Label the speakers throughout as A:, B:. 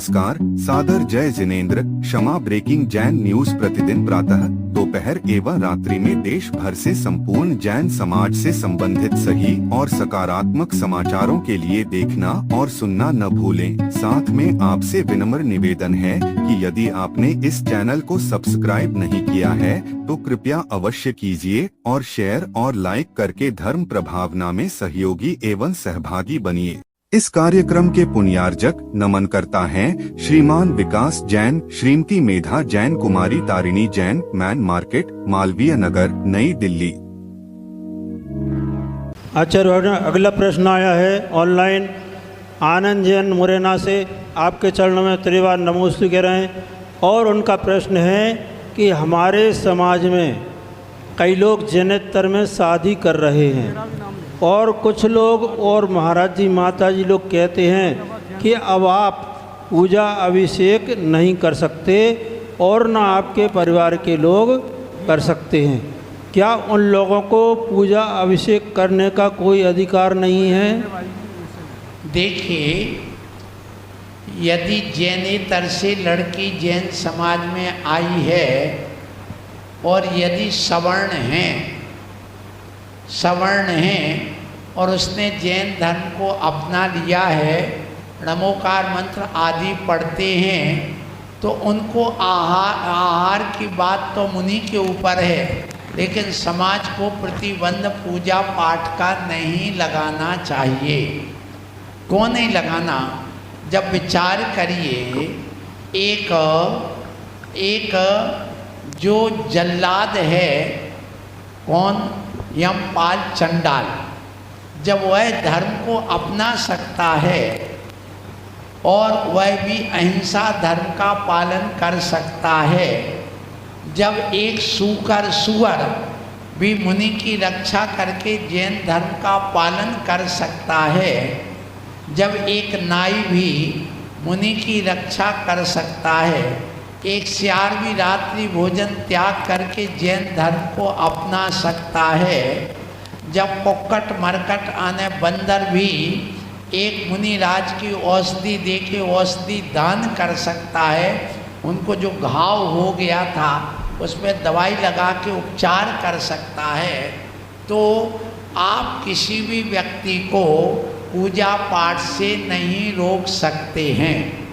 A: नमस्कार, सादर जय जिनेंद्र। क्षमा ब्रेकिंग जैन न्यूज प्रतिदिन प्रातः, दोपहर एवं रात्रि में देश भर से संपूर्ण जैन समाज से संबंधित सही और सकारात्मक समाचारों के लिए देखना और सुनना न भूलें। साथ में आपसे विनम्र निवेदन है कि यदि आपने इस चैनल को सब्सक्राइब नहीं किया है तो कृपया अवश्य कीजिए और शेयर और लाइक करके धर्म प्रभावना में सहयोगी एवं सहभागी बनिए। इस कार्यक्रम के पुण्यार्जक नमन करता हैं श्रीमान विकास जैन, श्रीमती मेधा जैन, कुमारी तारिणी जैन, मैन मार्केट, मालवीय नगर, नई दिल्ली।
B: आचार्य, अगला प्रश्न आया है ऑनलाइन आनंद जैन मुरैना से। आपके चरणों में त्रिवार नमोस्तु कह रहे हैं और उनका प्रश्न है कि हमारे समाज में कई लोग जनेतर में शादी कर रहे हैं और कुछ लोग और महाराज जी माता जी लोग कहते हैं कि अब आप पूजा अभिषेक नहीं कर सकते और न आपके परिवार के लोग कर सकते हैं। क्या उन लोगों को पूजा अभिषेक करने का कोई अधिकार नहीं है?
C: देखिए, यदि जैनेतर से लड़की जैन समाज में आई है और यदि सवर्ण हैं और उसने जैन धर्म को अपना लिया है, नमोकार मंत्र आदि पढ़ते हैं, तो उनको आहार की बात तो मुनि के ऊपर है, लेकिन समाज को प्रतिबंध पूजा पाठ का नहीं लगाना चाहिए। क्यों नहीं लगाना? जब विचार करिए, एक जो जल्लाद है, कौन? यमपाल चंडाल। जब वह धर्म को अपना सकता है और वह भी अहिंसा धर्म का पालन कर सकता है, जब एक सुअर भी मुनि की रक्षा करके जैन धर्म का पालन कर सकता है, जब एक नाई भी मुनि की रक्षा कर सकता है, एक सियार भी रात्रि भोजन त्याग करके जैन धर्म को अपना सकता है, जब कुक्कट मरकट आने बंदर भी एक मुनि राज की औषधि देके औषधि दान कर सकता है, उनको जो घाव हो गया था उसमें दवाई लगा के उपचार कर सकता है, तो आप किसी भी व्यक्ति को पूजा पाठ से नहीं रोक सकते हैं।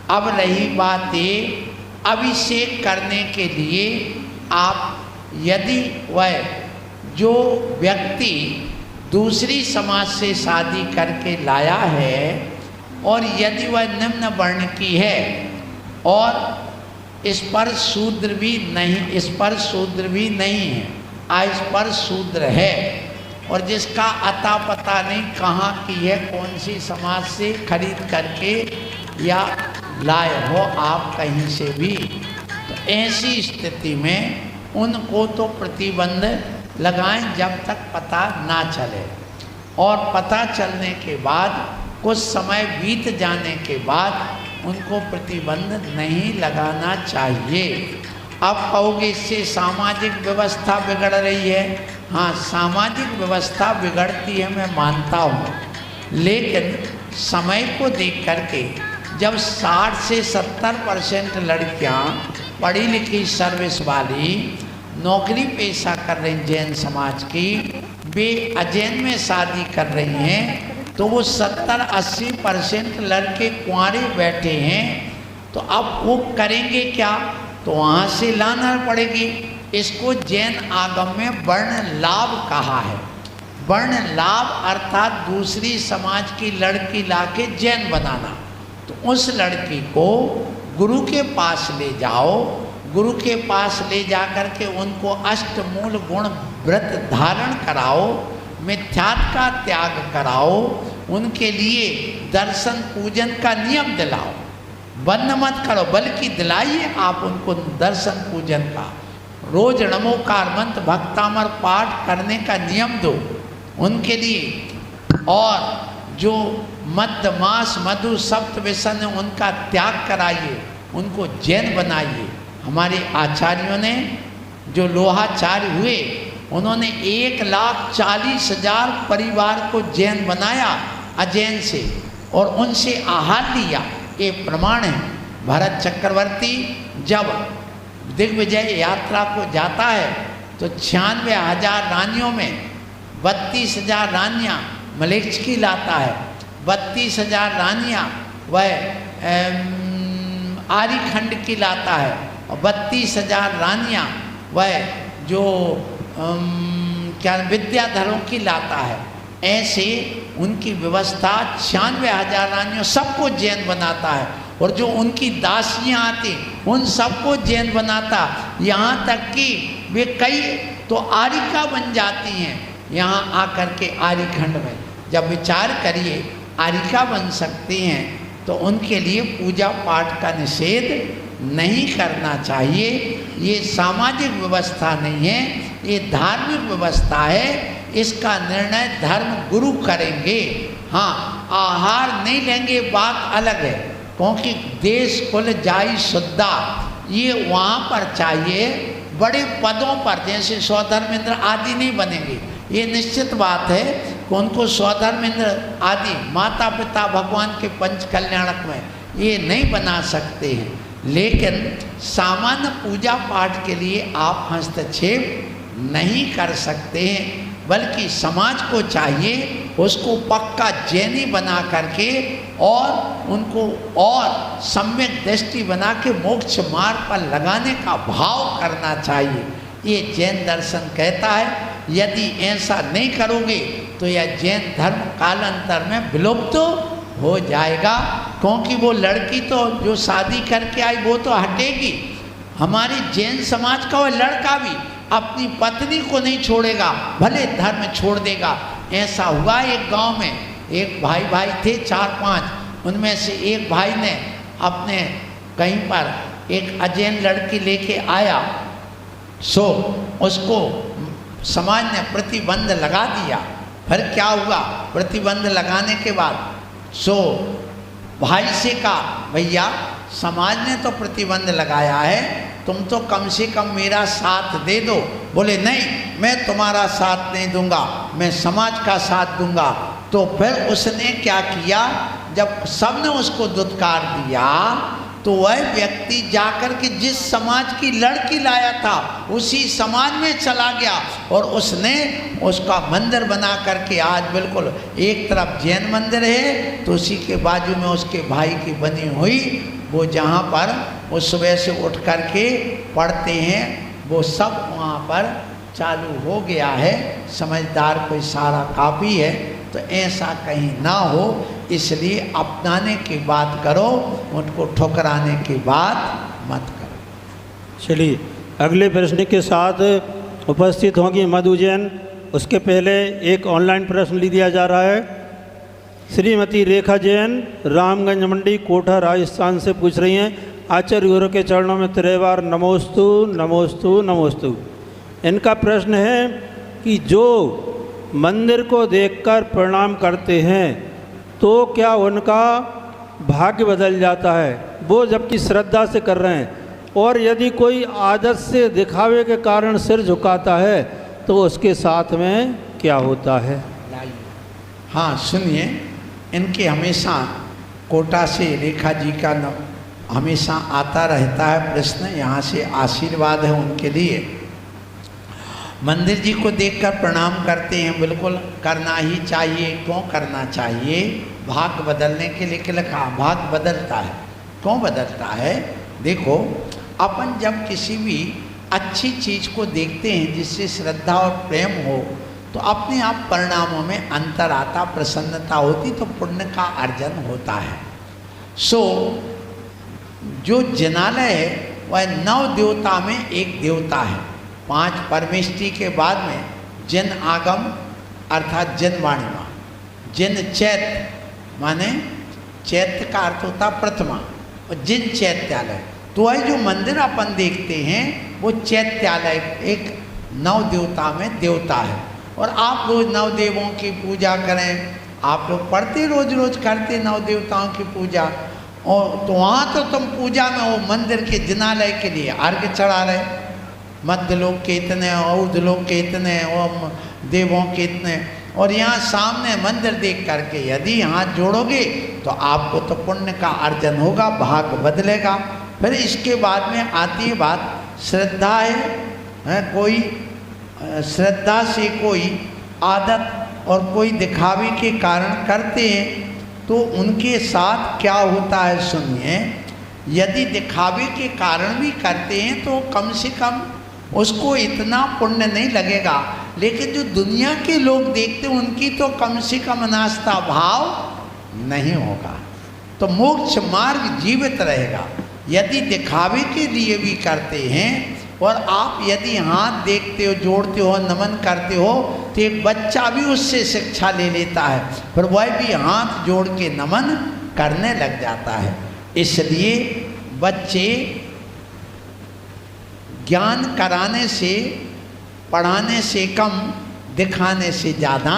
C: अब रही बात ये, अभिषेक करने के लिए आप, यदि वह जो व्यक्ति दूसरी समाज से शादी करके लाया है और यदि वह निम्न वर्ण की है और इस पर शूद्र भी नहीं है, अस्पर शूद्र है, और जिसका अता पता नहीं कहाँ की है, कौन सी समाज से खरीद करके या लाए हो आप कहीं से भी, तो ऐसी स्थिति में उनको तो प्रतिबंध लगाएं जब तक पता ना चले, और पता चलने के बाद कुछ समय बीत जाने के बाद उनको प्रतिबंध नहीं लगाना चाहिए। अब कहोगे इससे सामाजिक व्यवस्था बिगड़ रही है। हाँ, सामाजिक व्यवस्था बिगड़ती है, मैं मानता हूँ, लेकिन समय को देख करके जब 60 से 70% लड़कियाँ पढ़ी लिखी सर्विस वाली नौकरी पेशा कर रही जैन समाज की, वे अजैन में शादी कर रही हैं, तो वो 70-80% लड़के कुंवारे बैठे हैं, तो अब वो करेंगे क्या? तो वहाँ से लाना पड़ेगी। इसको जैन आगम में वर्ण लाभ कहा है। वर्ण लाभ अर्थात दूसरी समाज की लड़की लाके जैन बनाना। तो उस लड़की को गुरु के पास ले जाओ, गुरु के पास ले जा कर के उनको अष्टमूल गुण व्रत धारण कराओ, मिथ्यात का त्याग कराओ, उनके लिए दर्शन पूजन का नियम दिलाओ। बंद मत करो, बल्कि दिलाइए आप उनको दर्शन पूजन का। रोज नमोकार मंत्र भक्तामर पाठ करने का नियम दो उनके लिए, और जो मद्य मांस मधु सप्त व्यसन उनका त्याग कराइए, उनको जैन बनाइए। हमारे आचार्यों ने जो लोहाचार्य हुए, उन्होंने 1,40,000 परिवार को जैन बनाया अजैन से, और उनसे आहार लिया ये प्रमाण है। भरत चक्रवर्ती जब दिग्विजय यात्रा को जाता है तो 96,000 रानियों में 32,000 रानियाँ मलेच्छ की लाता है, 32,000 रानियाँ वह आर्यखंड की लाता है और 32,000 रानियाँ वह जो क्या विद्याधरों की लाता है। ऐसे उनकी व्यवस्था 96,000 रानियों सबको जैन बनाता है और जो उनकी दासियाँ आती उन सबको जैन बनाता, यहाँ तक कि वे कई तो आर्यिका बन जाती हैं। यहाँ आकर के आर्यखंड में जब विचार करिए आर्यिका बन सकती हैं तो उनके लिए पूजा पाठ का निषेध नहीं करना चाहिए। ये सामाजिक व्यवस्था नहीं है, ये धार्मिक व्यवस्था है। इसका निर्णय धर्म गुरु करेंगे। हाँ, आहार नहीं लेंगे बात अलग है, क्योंकि देश कुल जाई शुद्धा ये वहाँ पर चाहिए। बड़े पदों पर जैसे स्वधर्मेंद्र आदि नहीं बनेंगे, ये निश्चित बात है कि उनको स्वधर्मेंद्र आदि माता पिता भगवान के पंच कल्याणक में ये नहीं बना सकते हैं। लेकिन सामान्य पूजा पाठ के लिए आप हस्तक्षेप नहीं कर सकते हैं, बल्कि समाज को चाहिए उसको पक्का जैनी बना करके और उनको और सम्यक दृष्टि बना के मोक्ष मार्ग पर लगाने का भाव करना चाहिए। ये जैन दर्शन कहता है। यदि ऐसा नहीं करोगे तो यह जैन धर्म कालांतर में विलुप्त हो जाएगा, क्योंकि वो लड़की तो जो शादी करके आई वो तो हटेगी। हमारी जैन समाज का वो लड़का भी अपनी पत्नी को नहीं छोड़ेगा, भले धर्म छोड़ देगा। ऐसा हुआ एक गांव में, एक भाई थे 4-5, उनमें से एक भाई ने अपने कहीं पर एक अजैन लड़की लेके आया, सो उसको समाज ने प्रतिबंध लगा दिया। फिर क्या हुआ, प्रतिबंध लगाने के बाद सो भाई से कहा भैया समाज ने तो प्रतिबंध लगाया है, तुम तो कम से कम मेरा साथ दे दो। बोले नहीं, मैं तुम्हारा साथ नहीं दूंगा, मैं समाज का साथ दूंगा। तो फिर उसने क्या किया, जब सबने उसको दुत्कार दिया तो वह व्यक्ति जाकर के जिस समाज की लड़की लाया था उसी समाज में चला गया और उसने उसका मंदिर बना करके आज बिल्कुल एक तरफ जैन मंदिर है तो उसी के बाजू में उसके भाई की बनी हुई वो जहाँ पर वो सुबह से उठ करके पढ़ते हैं वो सब वहाँ पर चालू हो गया है। समझदार कोई सारा काफ़ी है, तो ऐसा कहीं ना हो इसलिए अपनाने की बात करो, उनको ठुकराने की बात मत करो।
B: चलिए अगले प्रश्न के साथ उपस्थित होंगी मधु जैन। उसके पहले एक ऑनलाइन प्रश्न लिया जा रहा है। श्रीमती रेखा जैन रामगंज मंडी कोटा राजस्थान से पूछ रही हैं, आचार्य गुरु के चरणों में त्रिवार नमोस्तु नमोस्तु नमोस्तु। इनका प्रश्न है कि जो मंदिर को देखकर प्रणाम करते हैं तो क्या उनका भाग्य बदल जाता है, वो जबकि श्रद्धा से कर रहे हैं, और यदि कोई आदत से दिखावे के कारण सिर झुकाता है तो उसके साथ में क्या होता है?
C: हाँ सुनिए, इनके हमेशा कोटा से रेखा जी का हमेशा आता रहता है प्रश्न, यहाँ से आशीर्वाद है उनके लिए। मंदिर जी को देखकर प्रणाम करते हैं, बिल्कुल करना ही चाहिए। क्यों करना चाहिए? भाग्य बदलने के लिए लिखा, भाग्य बदलता है। क्यों बदलता है? देखो, अपन जब किसी भी अच्छी चीज़ को देखते हैं जिससे श्रद्धा और प्रेम हो तो अपने आप परिणामों में अंतर आता, प्रसन्नता होती, तो पुण्य का अर्जन होता है। सो जो जिनालय है वह 9 देवता में एक देवता है। 5 परमेष्टि के बाद में जिन आगम अर्थात जिन वाणिमा, जिन चैत्य माने चैत्य का अर्थ होता प्रथमा, और जिन चैत्यालय, तो वह जो मंदिर अपन देखते हैं वो चैत्यालय एक 9 देवता में देवता है। और आप रोज 9 देवों की पूजा करें, आप लोग पढ़ते रोज रोज करते 9 देवताओं की पूजा, और तो वहाँ तो तुम पूजा में वो मंदिर के जिनालय के लिए अर्घ्य चढ़ा रहे, मध्य लोक के इतने, ऊर्ध्व लोक के इतने, और देवों के इतने, और यहाँ सामने मंदिर देख करके यदि हाथ जोड़ोगे तो आपको तो पुण्य का अर्जन होगा, भाग बदलेगा। फिर इसके बाद में आती है बात श्रद्धा है कोई श्रद्धा से कोई आदत और कोई दिखावे के कारण करते हैं तो उनके साथ क्या होता है सुनिए। यदि दिखावे के कारण भी करते हैं तो कम से कम उसको इतना पुण्य नहीं लगेगा, लेकिन जो दुनिया के लोग देखते हैं उनकी तो कम से कम नास्ता भाव नहीं होगा, तो मोक्ष मार्ग जीवित रहेगा। यदि दिखावे के लिए भी करते हैं और आप यदि हाथ देखते हो, जोड़ते हो, नमन करते हो तो एक बच्चा भी उससे शिक्षा ले लेता है, फिर वह भी हाथ जोड़ के नमन करने लग जाता है। इसलिए बच्चे ज्ञान कराने से, पढ़ाने से कम दिखाने से ज़्यादा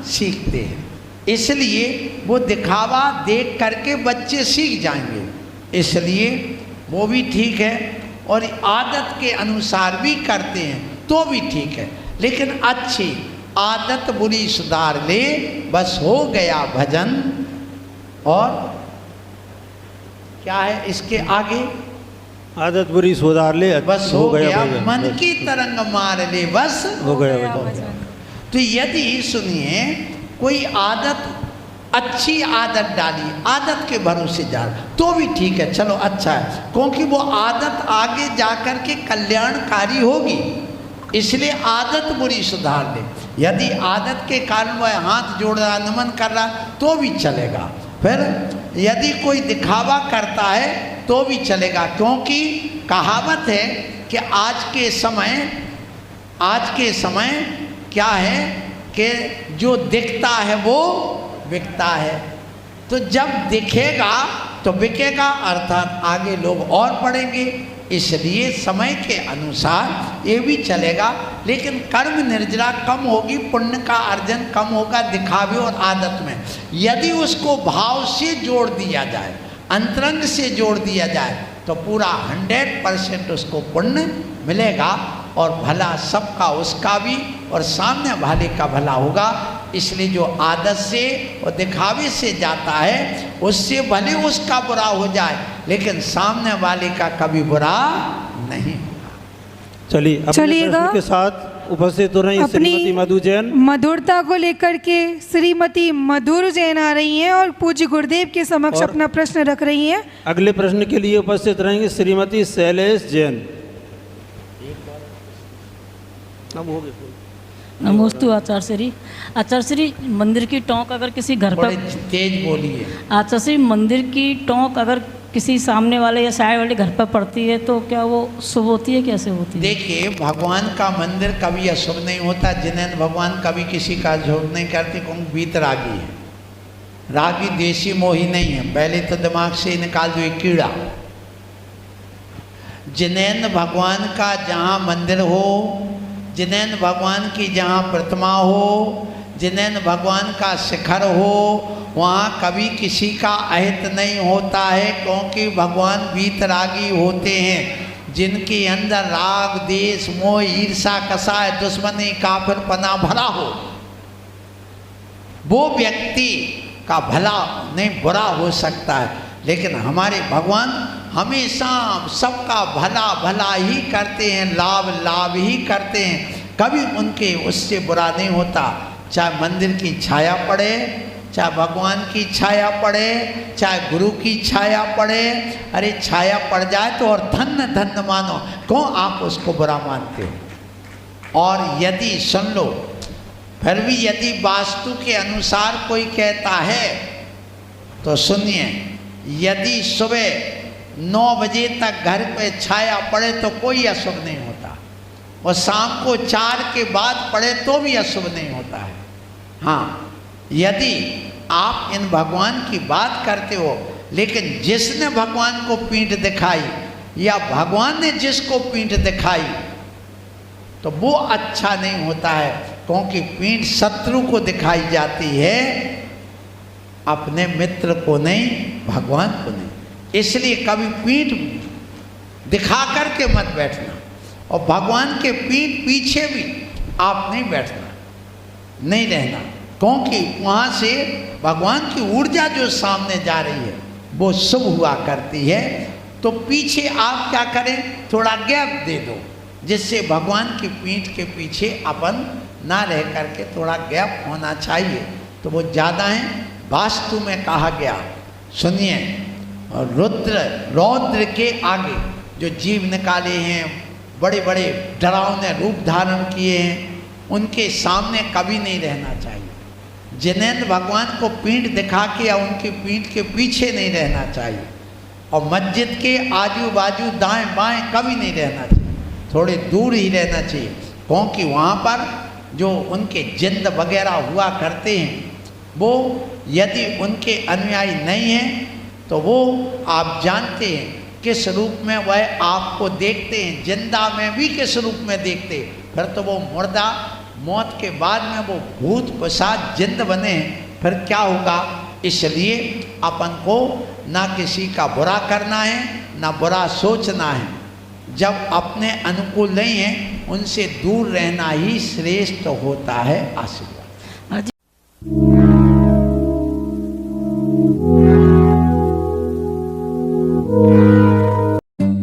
C: सीखते हैं। इसलिए वो दिखावा देख करके बच्चे सीख जाएंगे, इसलिए वो भी ठीक है। और आदत के अनुसार भी करते हैं तो भी ठीक है, लेकिन अच्छी आदत बुरी सुधार ले, बस हो गया भजन। और क्या है इसके आगे,
B: आदत बुरी सुधार ले,
C: बस हो गया
B: भजन।
C: मन की तरंग मार ले, बस
B: हो गया भजन।
C: तो यदि सुनिए कोई आदत, अच्छी आदत डाली, आदत के भरोसे जा तो भी ठीक है, चलो अच्छा है, क्योंकि वो आदत आगे जाकर के कल्याणकारी होगी, इसलिए आदत बुरी सुधार ले। यदि आदत के कारण वह हाथ जोड़ रहा, नमन कर रहा तो भी चलेगा। फिर यदि कोई दिखावा करता है तो भी चलेगा, क्योंकि कहावत है कि आज के समय क्या है कि जो दिखता है वो बिकता है, तो जब दिखेगा तो बिकेगा, अर्थात आगे लोग और पढ़ेंगे। इसलिए समय के अनुसार ये भी चलेगा, लेकिन कर्म निर्जरा कम होगी, पुण्य का अर्जन कम होगा दिखावे और आदत में। यदि उसको भाव से जोड़ दिया जाए, अंतरंग से जोड़ दिया जाए तो पूरा 100% उसको पुण्य मिलेगा और भला सबका उसका भी और सामने वाले का भला होगा। इसलिए जो आदत से और दिखावे से जाता है उससे भले उसका बुरा हो जाए, लेकिन सामने वाले का कभी बुरा नहीं होगा।
B: चलिए अपने प्रश्न के साथ उपस्थित हो रही श्रीमती मधु जैन।
D: मधुरता को लेकर के श्रीमती मधुर जैन आ रही हैं और पूज्य गुरुदेव के समक्ष अपना प्रश्न रख रही हैं।
B: अगले प्रश्न के लिए उपस्थित रहेंगे श्रीमती शैलेश जैन।
E: नमोस्तु आचार्य श्री। आचार्य श्री, मंदिर की टोंक अगर किसी घर पर,
C: तेज बोलिए।
E: आचार्य श्री, मंदिर की टोंक अगर किसी सामने वाले या साइड वाले घर पर पड़ती है तो क्या वो शुभ होती है, कैसे होती है?
C: देखिए, भगवान का मंदिर कभी अशुभ नहीं होता। जिनेंद्र भगवान कभी किसी का झूठ नहीं करते, क्योंकि बीत रागी है। रागी देशी मोही नहीं है, पहले तो दिमाग से निकाल दो एक कीड़ा। जिनेंद्र भगवान का जहाँ मंदिर हो, जिनेंद्र भगवान की जहाँ प्रतिमा हो, जिनेंद्र भगवान का शिखर हो, वहाँ कभी किसी का अहित नहीं होता है, क्योंकि भगवान वीतरागी होते हैं। जिनके अंदर राग, देश, मोह, ईर्षा, कसाय, दुश्मनी, काफिरपना भरा हो, वो व्यक्ति का भला नहीं बुरा हो सकता है। लेकिन हमारे भगवान हमेशा सबका भला भला ही करते हैं, लाभ लाभ ही करते हैं, कभी उनके उससे बुरा नहीं होता। चाहे मंदिर की छाया पड़े, चाहे भगवान की छाया पड़े, चाहे गुरु की छाया पड़े, अरे छाया पड़ जाए तो और धन्य धन्य मानो, क्यों आप उसको बुरा मानते हो? और यदि सुन लो, फिर भी यदि वास्तु के अनुसार कोई कहता है तो सुनिए, यदि सुबह 9 बजे तक घर पे छाया पड़े तो कोई अशुभ नहीं होता, और शाम को 4 के बाद पड़े तो भी अशुभ नहीं होता है। हाँ, यदि आप इन भगवान की बात करते हो, लेकिन जिसने भगवान को पीठ दिखाई या भगवान ने जिसको पीठ दिखाई तो वो अच्छा नहीं होता है, क्योंकि पीठ शत्रु को दिखाई जाती है, अपने मित्र को नहीं, भगवान को नहीं। इसलिए कभी पीठ दिखा करके मत बैठना, और भगवान के पीठ पीछे भी आप नहीं बैठना, नहीं रहना। क्योंकि वहाँ से भगवान की ऊर्जा जो सामने जा रही है वो शुभ हुआ करती है। तो पीछे आप क्या करें, थोड़ा गैप दे दो, जिससे भगवान की पीठ के पीछे अपन ना रह करके थोड़ा गैप होना चाहिए, तो वो ज़्यादा है। वास्तु में कहा गया, सुनिए, और रौद्र के आगे जो जीव निकाले हैं, बड़े बड़े डरावने रूप धारण किए हैं, उनके सामने कभी नहीं रहना चाहिए। जिनेंद्र भगवान को पीठ दिखा के या उनकी पीठ के पीछे नहीं रहना चाहिए, और मस्जिद के आजू बाजू दाएं बाएं कभी नहीं रहना चाहिए, थोड़े दूर ही रहना चाहिए, क्योंकि वहाँ पर जो उनके जिंद वगैरह हुआ करते हैं, वो यदि उनके अनुयायी नहीं हैं तो वो आप जानते हैं किस रूप में वह आपको देखते हैं, जिंदा में भी किस रूप में देखते हैं, फिर तो वो मुर्दा मौत के बाद में वो भूत पिशाच जिंद बने, फिर क्या होगा। इसलिए अपन को ना किसी का बुरा करना है, ना बुरा सोचना है। जब अपने अनुकूल नहीं है उनसे दूर रहना ही श्रेष्ठ होता है। आशीर्वाद।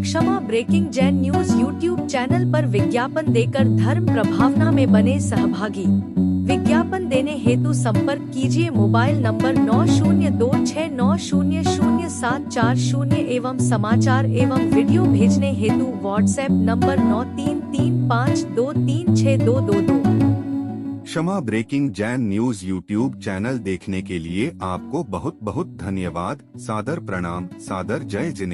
F: Kshama breaking Jain news YouTube channel पर विज्ञापन देकर धर्म प्रभावना में बने सहभागी। विज्ञापन देने हेतु संपर्क कीजिए मोबाइल नंबर 9026900740 एवं समाचार एवं वीडियो भेजने हेतु WhatsApp number 9335236222।
A: Kshama breaking Jain news YouTube channel देखने के लिए आपको बहुत बहुत धन्यवाद। सादर प्रणाम, सादर जय जिनेंद्र।